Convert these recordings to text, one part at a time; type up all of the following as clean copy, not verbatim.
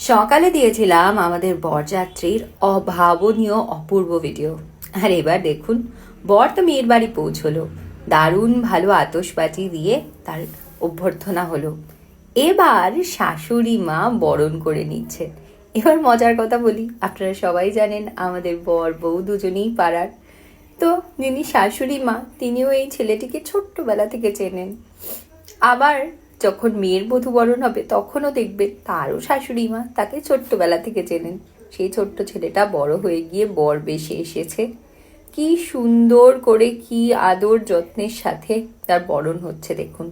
সকালে দিয়েছিলাম আমাদের বরযাত্রীর অভাবনীয় অপূর্ব ভিডিও। আর এবার দেখুন, বর তো মেয়ের বাড়ি পৌঁছলো, দারুণ ভালো আতশবাজি দিয়ে তার অভ্যর্থনা হলো। এবার শাশুড়ি মা বরণ করে নিচ্ছে। এবার মজার কথা বলি, আপনারা সবাই জানেন আমাদের বর বউ দুজনেই পাড়ার। তো যিনি শাশুড়ি মা, তিনিও এই ছেলেটিকে ছোট্টবেলা থেকে চেনেন। আবার যখন মেয়ের বধূবরণ হবে তখনও দেখবে তারও শাশুড়ি মা তাকে ছোট্টবেলা থেকে চেনেন। সেই ছোট্ট ছেলেটা বড় হয়ে গিয়ে বর বেশে এসেছে। কি সুন্দর করে, কি আদর যত্নের সাথে তার বরণ হচ্ছে দেখুন।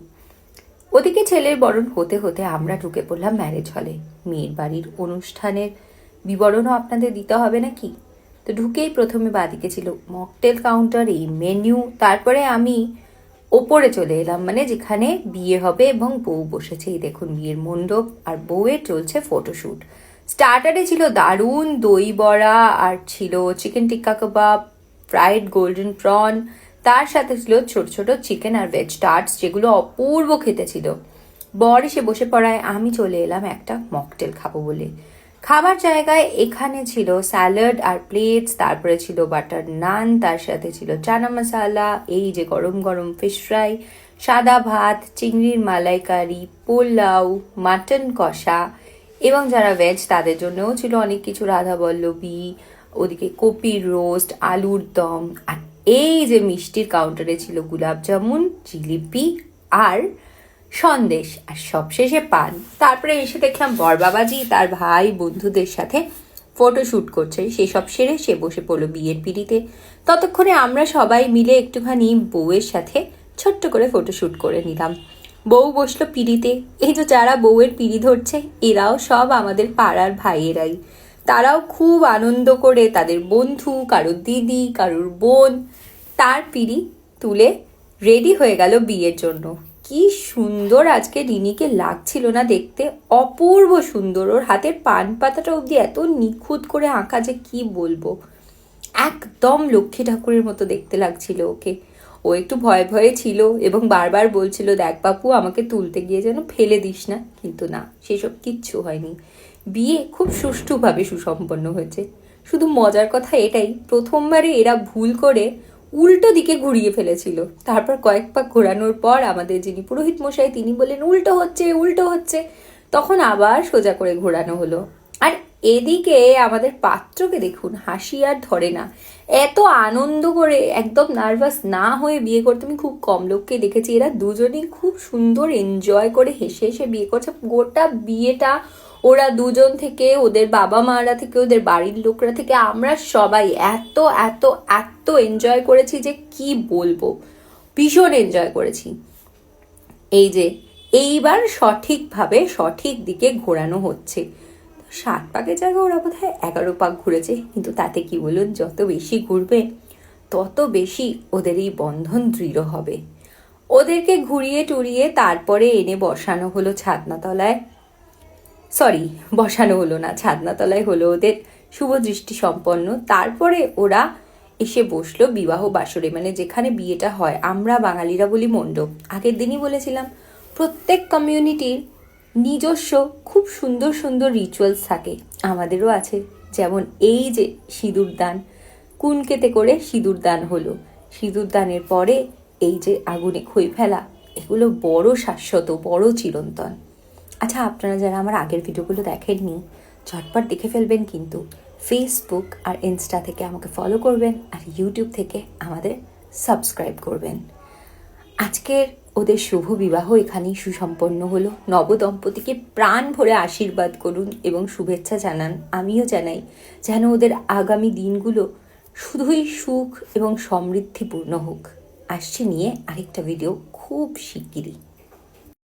ওদিকে ছেলের বরণ হতে হতে আমরা ঢুকে পড়লাম ম্যারেজ হলে। মেয়ের বাড়ির অনুষ্ঠানের বিবরণও আপনাদের দিতে হবে নাকি? তো ঢুকেই প্রথমে বাদিকে ছিল মকটেল কাউন্টার, এই মেনু। তারপরে আমি ওপরে চলে এলাম, মানে যেখানে বিয়ে হবে এবং বউ বসেছে। এই দেখুন বিয়ের মণ্ডপ, আর বউয়ের চলছে ফটোশ্যুট। স্টার্টারে ছিল দারুণ দই বড়া, আর ছিল চিকেন টিক্কা কাবাব, ফ্রাইড গোল্ডেন প্রন, তার সাথে ছিল ছোট ছোট চিকেন আর ভেজ টার্টস, যেগুলো অপূর্ব খেতে ছিল। বর এসে বসে পড়ায় আমি চলে এলাম একটা মকটেল খাবো বলে। খাবার জায়গায় এখানে ছিল স্যালাড আর প্লেটস, তারপরে ছিল বাটার নান, তার সাথে ছিল চানা মশালা, এই যে গরম গরম ফিশ ফ্রাই, সাদা ভাত, চিংড়ির মালাইকারি, পোলাও, মাটন কষা, এবং যারা ভেজ তাদের জন্যও ছিল অনেক কিছু, রাধা বল্লভী, ওদিকে কপির রোস্ট, আলুর দম, আর এই যে মিষ্টির কাউন্টারে ছিল গুলাব জামুন, জিলিপি আর সন্দেশ, আর সবশেষে পান। তারপরে এসে দেখলাম বর বাবাজি তার ভাই বন্ধুদের সাথে ফটোশ্যুট করছে। সেসব সেরে সে বসে পড়লো বিয়ের পিড়িতে। ততক্ষণে আমরা সবাই মিলে একটুখানি বউয়ের সাথে ছোট্ট করে ফটোশ্যুট করে নিলাম। বউ বসলো পিড়িতে। এই যে যারা বউয়ের পিড়ি ধরছে এরাও সব আমাদের পাড়ার ভাইয়েরাই। তারাও খুব আনন্দ করে তাদের বন্ধু, কারোর দিদি, কারোর বোন, তার পিড়ি তুলে রেডি হয়ে গেল বিয়ের জন্য। কি সুন্দর আজকে রিনিকে লাগছিল না দেখতে, অপূর্ব সুন্দর। ওর হাতের পান পাতাটা অবধি এত নিখুঁত করে আঁকা যে কি বলবো, একদম লক্ষ্মী ঠাকুরের মতো দেখতে লাগছিল ওকে। ও একটু ভয়ে ভয়ে ছিল এবং বারবার বলছিল, দেখ বাপু আমাকে তুলতে গিয়ে যেন ফেলে দিস না। কিন্তু না, সেসব কিচ্ছু হয়নি। বিয়ে খুব সুষ্ঠুভাবে সুসম্পন্ন হয়েছে। শুধু মজার কথা এটাই, প্রথমবারে এরা ভুল করে উল্টো দিকে ঘুরিয়ে ফেলেছিল। তারপর কয়েক পাক ঘোরানোর পর আমাদের যিনি পুরোহিত মশাই তিনি বললেন উল্টো হচ্ছে, উল্টো হচ্ছে। তখন আবার সোজা করে ঘোরানো হলো। আর এদিকে আমাদের পাত্রকে দেখুন, হাসি আর ধরে না। এত আনন্দ করে, একদম নার্ভাস না হয়ে বিয়ে করতে আমি খুব কম লোককে দেখেছি। এরা দুজনেই খুব সুন্দর এনজয় করে হেসে হেসে বিয়ে করছে। গোটা বিয়েটা ওরা দুজন থেকে, ওদের বাবা মারা থেকে, ওদের বাড়ির লোকরা থেকে, আমরা সবাই এত এত এত এনজয় করেছি যে কি বলবো, ভীষণ এনজয় করেছি। এই যে এইবার সঠিকভাবে সঠিক দিকে ঘোরানো হচ্ছে। 7 পাকের জায়গায় ওরা বোধ হয় 11 পাক ঘুরেছে। কিন্তু তাতে কি বলুন, যত বেশি ঘুরবে তত বেশি ওদের এই বন্ধন দৃঢ় হবে। ওদেরকে ঘুরিয়ে টুরিয়ে তারপরে এনে বসানো হলো ছাদনাতলায়। সরি, বসানো হলো না, ছাদনাতলায় হলো ওদের শুভ দৃষ্টি সম্পন্ন। তারপরে ওরা এসে বসলো বিবাহ বাসরে, মানে যেখানে বিয়েটা হয়। আমরা বাঙালিরা বলি মণ্ডপ। আগের দিনই বলেছিলাম প্রত্যেক কমিউনিটির নিজস্ব খুব সুন্দর সুন্দর রিচুয়ালস থাকে, আমাদেরও আছে। যেমন এই যে সিঁদুরদান, কুনকেতে করে সিঁদুরদান হলো। সিঁদুরদানের পরে এই যে আগুনে খই ফেলা, এগুলো বড় শাশ্বত, বড় চিরন্তন। আচ্ছা, আপনারা যারা আমার আগের ভিডিওগুলো দেখেননি ঝটপট দেখে ফেলবেন, কিন্তু ফেসবুক আর ইনস্টা থেকে আমাকে ফলো করবেন, আর ইউটিউব থেকে আমাদের সাবস্ক্রাইব করবেন। আজকের ওদের শুভ বিবাহ এখানেই সুসম্পন্ন হলো। নবদম্পতিকে প্রাণ ভরে আশীর্বাদ করুন এবং শুভেচ্ছা জানান। আমিও জানাই যেন ওদের আগামী দিনগুলো শুধুই সুখ এবং সমৃদ্ধিপূর্ণ হোক। আসছে নিয়ে আরেকটা ভিডিও খুব শিগগিরই।